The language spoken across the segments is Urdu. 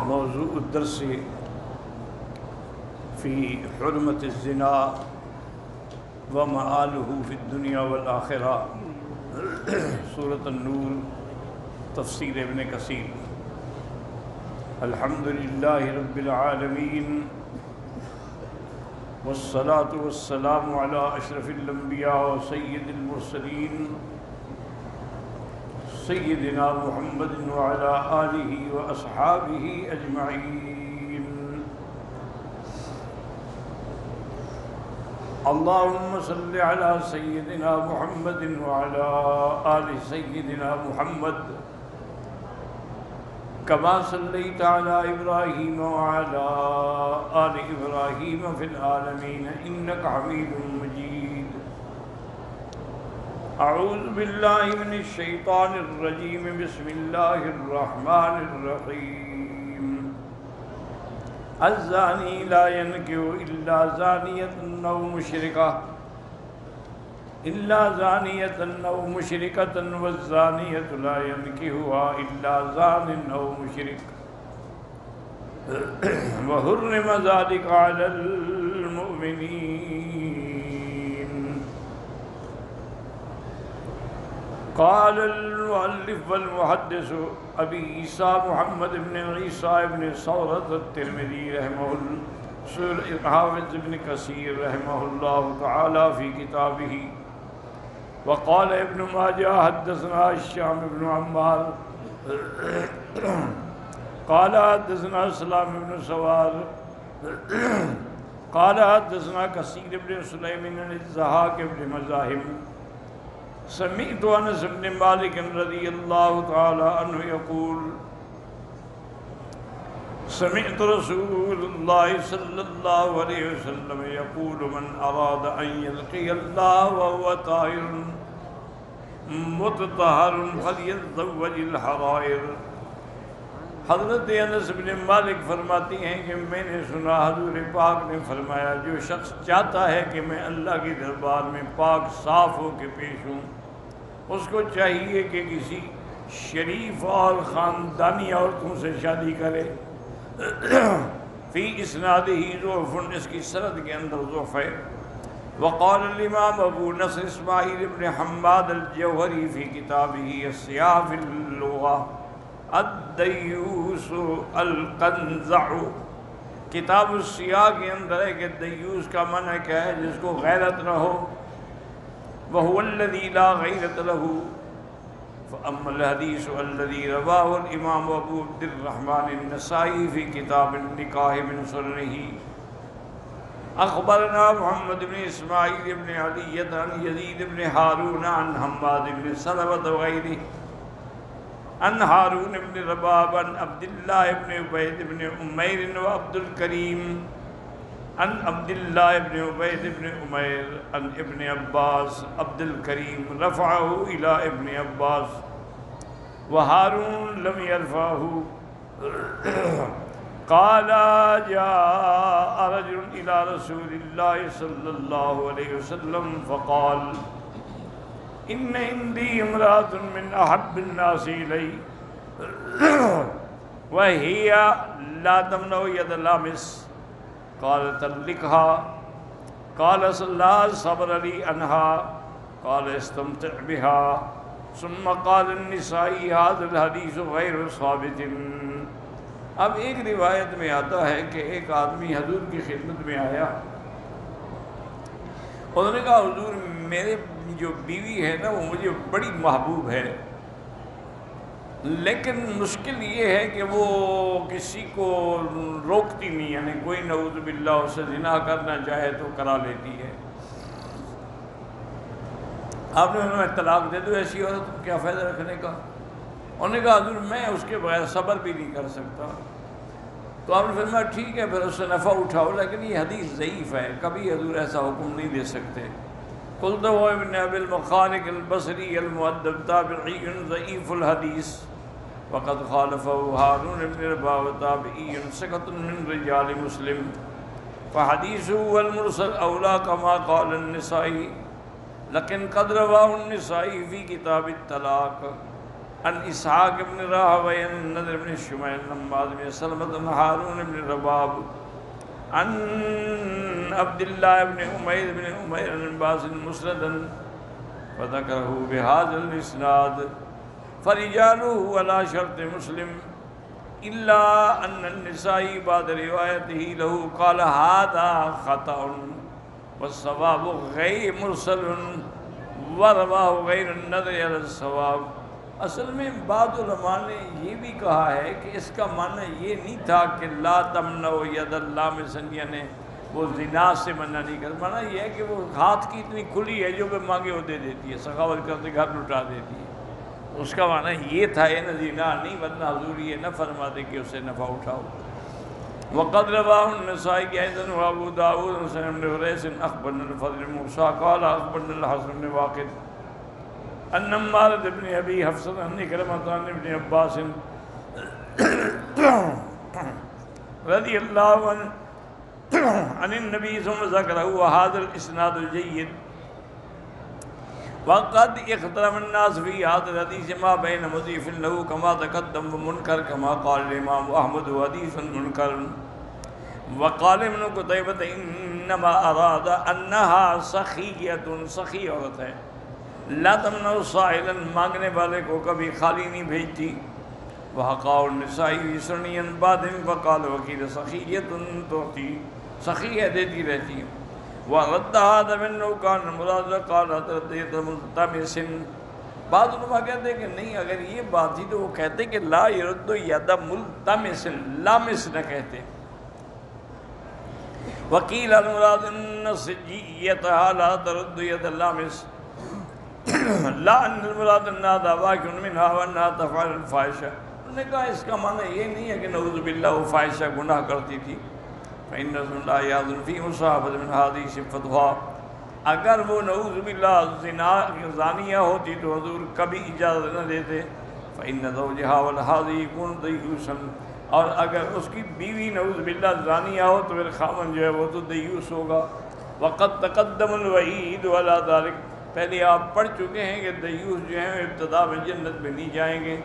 موضوع الدرس فی حرمت الزنا ومآلہ فی الدنیا والآخرہ، سورۃ النور، تفسیر ابن کثیر۔ الحمدللہ رب العالمین والصلاة والسلام علی اشرف الانبیاء وسید المرسلین سیدنا محمد وعلی آلہ واصحابہ اجمعین۔ اللہم صل علی سیدنا محمد وعلی آل سیدنا محمد کما صلیت علی ابراہیم وعلی آل ابراہیم فی العالمین انک حمید مجید۔ اعوذ باللہ من الشیطان الرجیم، بسم اللہ الرحمن الرحیم۔ الزانی لا ينکح الا زانیۃ او مشرکہ والزانیۃ لا ينکحها الا زان او مشرک وحرم ذلک علی المؤمنین۔ قال المؤلف والمحدث ابی عیسیٰ محمد بن عیسیٰ بن ثورۃ الترمذی رحمہ اللہ، حافظ ابن کثیر رحمہ اللہ تعالی فی کتابہ، وقال ابن ماجہ حدثنا الشام بن عمار قال حدثنا سلام بن سوار قال حدثنا کثیر بن سلیم عن الضحاک بن مزاحم سمعت انس بن مالک رضی اللہ تعالی عنہ یقول سمعت رسول اللہ صلی اللہ علیہ وسلم یقول من اراد ان یلقی اللہ وهو طاہر متطہر فلیتزوج الحرائر۔ حضرت انس بن مالک فرماتی ہیں کہ میں نے سنا حضور پاک نے فرمایا، جو شخص چاہتا ہے کہ میں اللہ کی دربار میں پاک صاف ہو کے پیش ہوں، اس کو چاہیے کہ کسی شریف اور خاندانی عورتوں سے شادی کرے۔ فی اسنادہ ضعف، اس کی سند کے اندر ضعف ہے۔ وقال الامام ابو نصر اسماعیل بن حماد الجوہری فی کتابہ الصیاح فی اللغہ الدیوس القنزع، کتاب الصیاح کے اندر ہے کہ دیوس کا معنی کیا ہے؟ جس کو غیرت نہ ہو۔ وهو الذي لا غیرت له۔ فأما الحدیث الذي رواه الامام ابو عبد الرحمن النسائی فی کتاب النکاح من سننہ، اخبرنا محمد بن اسماعیل بن علی عن یزید بن ہارون عن حماد بن سلمۃ وغیرہ عن ہارون بن رباب عن عبد اللہ بن عبید بن عمیر وعبد الکریم عن عبد اللہ بن عبید بن عمیر عن ابن عباس عبد الکریم رفعہ الى ابن عباس وہارون لم يرفعہ۔ قال جاء رجل الى رسول اللہ صلی اللہ علیہ وسلم فقال ان عندي امرأة من احب الناس الي وهي لا تمنع يد لامس، قال طلقها، قال لا صبر لي عنها، قال استمتع بها، ثم قال النسائی هذا الحدیث غیر ثابت۔ اب ایک روایت میں آتا ہے کہ ایک آدمی حضور کی خدمت میں آیا، انہوں نے کہا حضور میرے جو بیوی ہے نا وہ مجھے بڑی محبوب ہے، لیکن مشکل یہ ہے کہ وہ کسی کو روکتی نہیں، یعنی کوئی نعوذ باللہ اس سے زنا کرنا چاہے تو کرا لیتی ہے۔ آپ نے انہوں نے طلاق دے دو ایسی عورت کو، کیا فائدہ رکھنے کا؟ انہوں نے کہا حضور میں اس کے بغیر صبر بھی نہیں کر سکتا۔ تو آپ نے فرمایا ٹھیک ہے پھر اس سے نفع اٹھاؤ، لیکن یہ حدیث ضعیف ہے، کبھی حضور ایسا حکم نہیں دے سکتے۔ قلت هو ابن ابی المخارق البصری المؤدب تابعی ضعیف الحدیث، وقد خالفه هارون بن رباب تابعی ثقة من رجال مسلم، فحدیثه والمرسل اولا کما قال النسائی لیکن قد رواہ النسائی فی کتاب الطلاق عن اسحاق بن راہوی عن النضر بن شمیل عن معاذ بن سلمة عن ہارون بن رباب عن عبد الله بن عمير بن عمير بن عباس مسندا فذكره بهذا الاسناد فرجاله على شرط مسلم الا ان النسائي بعد روايته له قال هذا خطأ والصواب غير مرسل ورواه غير النظر على الصواب. اصل میں بعض علماء نے یہ بھی کہا ہے کہ اس کا معنی یہ نہیں تھا کہ لا تمنعوا ید اللہ میں سنیہ وہ زنا سے منع نہیں کرتا. معنی یہ ہے کہ وہ ہاتھ کی اتنی کھلی ہے جو کہ مانگے وہ دے دیتی ہے, سخاوت کرتے گھر لٹا دیتی ہے. اس کا معنی یہ تھا یہ زنا نہیں, ورنہ حضور یہ نہ فرماتے کہ اسے نفع اٹھاؤ. وقد رواه النسائي ايضا وابو داود عن سلمة بن هريس اخبرنا الفضل بن موسى قال اخبرنا الحسن بن واقد ان مالك بن ابي حفصة عن عكرمة عن ابن عباس رضي الله عنه عن النبي ثم ذكره وهذا الاسناد الجيد. وقد اختلف الناس في هذا الحديث ما بين مضيف له كما تقدم ومنكر كما قال الامام احمد حديث منكر. وقال ابن قتيبة انما اراد انها سخية, سخی عورت ہے, لا تمنع سائلا مانگنے والے کو کبھی خالی نہیں بھیجتی. وحقاء النسائی سنین بعد فقال وکیل سخیۃ تعطی, سخی ہے دیتی رہتی ہے. وَرَدَّ هَذَا مِنْهُ كَانَ مُرَادَ قَالَ تَرْدِيَةَ مُلْتَمِسٍ. بعض علماء کہتے ہیں کہ نہیں, اگر یہ بات تھی تو وہ کہتے کہ لا يَرُدُّ يَدَ مُلْتَمِسٍ, لامس نہ کہتے. وَقِيلَ الْمُرَادُ أَنَّ سِجِّيَّتَهَا لَا تَرُدُّ يَدَ اللَّامِسِ لَا أَنَّ الْمُرَادُ أَنَّهَا وَاقِعٌ مِنْهَا وَأَنَّهَا تَفْعَلُ الْفَاحِشَةَ. انہوں نے کہا اس کا معنی یہ نہیں ہے کہ نعوذ باللہ وہ فاحشہ گناہ کرتی تھی. فإن رسول اللہ یاذن فی مصاحبۃ من هذه صفتها, اگر وہ نعوذ باللہ زانیہ ہوتی تو حضور کبھی اجازت نہ دیتے. فإن زوجها والحاضی يكون دیوسا, اور اگر اس کی بیوی نعوذ باللہ زانیہ ہو تو پھر خامن جو ہے وہ تو دیوس ہوگا. وقد تقدم الوعید على ذلك, پہلے آپ پڑھ چکے ہیں کہ دیوس جو ہیں ابتدا میں جنت میں نہیں جائیں گے.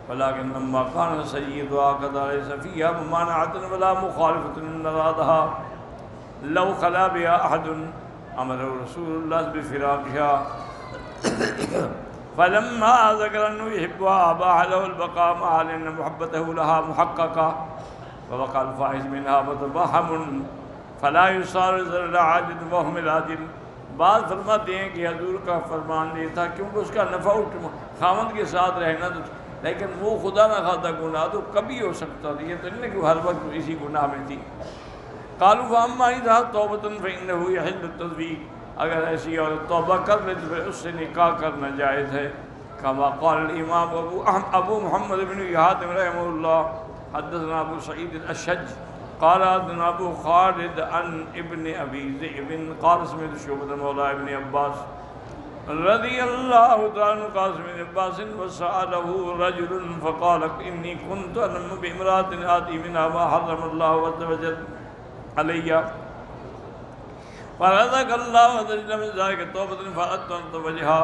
ولكن لما كان سيدها قد ليس فيها ممانعة ولا مخالفة من أرادها لو خلا بها أحد أمر رسول الله بفراقها فلما ذكر أنه يحبها أباح له البقاء مع أن محبته لها محققة ووقع الفاحش منها متوهم فلا يصار العاجل وهم العاجل. بعض فرماتے ہیں کہ حضور کا فرمان یہ تھا کیونکہ اس کا نفع خاوند کے ساتھ رہنا, لیکن وہ خدا نہ خواستہ گناہ تو کبھی ہو سکتا تھا, یہ تو نہیں کہ ہر وقت اسی گناہ میں تھی. قالوا فاما اذا توبۃ فانه يحل التزویج, اگر ایسی عورت توبہ کر لے تو پھر اس سے نکاح کرنا جائز ہے. كما قال الامام ابو محمد بن حاتم رحمہ اللہ حدثنا ابو سعید الاشج قال حدثنا ابو خالد عن ابن ابی ذئب قال سمعت شعبۃ مولى ابن عباس رضی اللہ تعالیٰ قاسم بن عباس وسأله رجل فقال انی كنت انم بامرأة آتی منها ما حرم اللہ عز وجل علی فرزق اللہ عز وجل من ذلك توبۃ فأردت ان توجہا.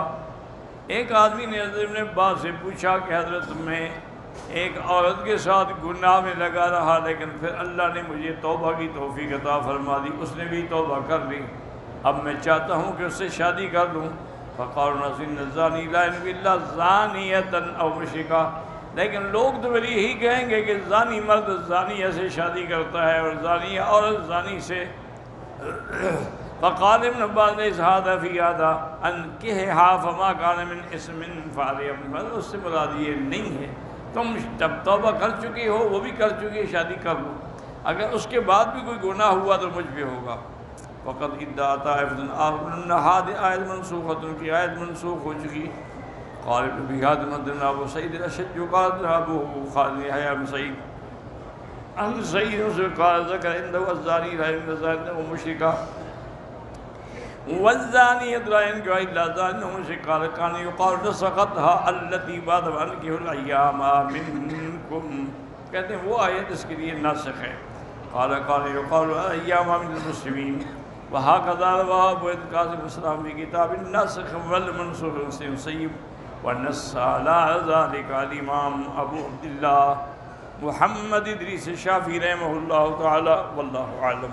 ایک آدمی نے حضرت ابن عباس سے پوچھا کہ حضرت میں ایک عورت کے ساتھ گناہ میں لگا رہا, لیکن پھر اللہ نے مجھے توبہ کی توفیق عطا فرما دی, اس نے بھی توبہ کر لی, اب میں چاہتا ہوں کہ اس سے شادی کر لوں. فقالوا نسین الزانی لا ينكح الا زانیۃ او مشرکہ, لیکن لوگ تو پھر یہی کہیں گے کہ زانی مرد زانیہ سے شادی کرتا ہے اور زانیہ عورت زانی سے. فقال ابن عباس نے هذا في هذا انكحها فما كان من اسم فعليه, اس سے مراد یہ نہیں ہے تم جب توبہ کر چکی ہو, وہ بھی کر چکی ہے, شادی کر لو, اگر اس کے بعد بھی کوئی گناہ ہوا تو مجھ پہ ہوگا. وقد ادعا طائفة ان هذه آیت منسوخۃ, کی آیت منسوخ ہو چکی. قال ابن ابي حاتم حدثنا ابو سعيد الاشج قال ابو خالد يحيى بن سعيد عن سعيد قال ذكر عنده الزاني لا ينكح زانية ومشركة والزانية لا ينكح الا زانية ومشركة. قال كان يقال نسختها التي بعد ان انكحوا الايام منكم, کہتے ہیں وہ آیت اس کے لیے ناسخ ہے. قال يقال أيام من المسلمين وهكذا رواه أبو القاسم السلام في كتاب الناسخ والمنسوخ سيب ونص على ذلك الإمام أبو عبد الله محمد إدريس الشافعي رحمه الله تعالى والله أعلم.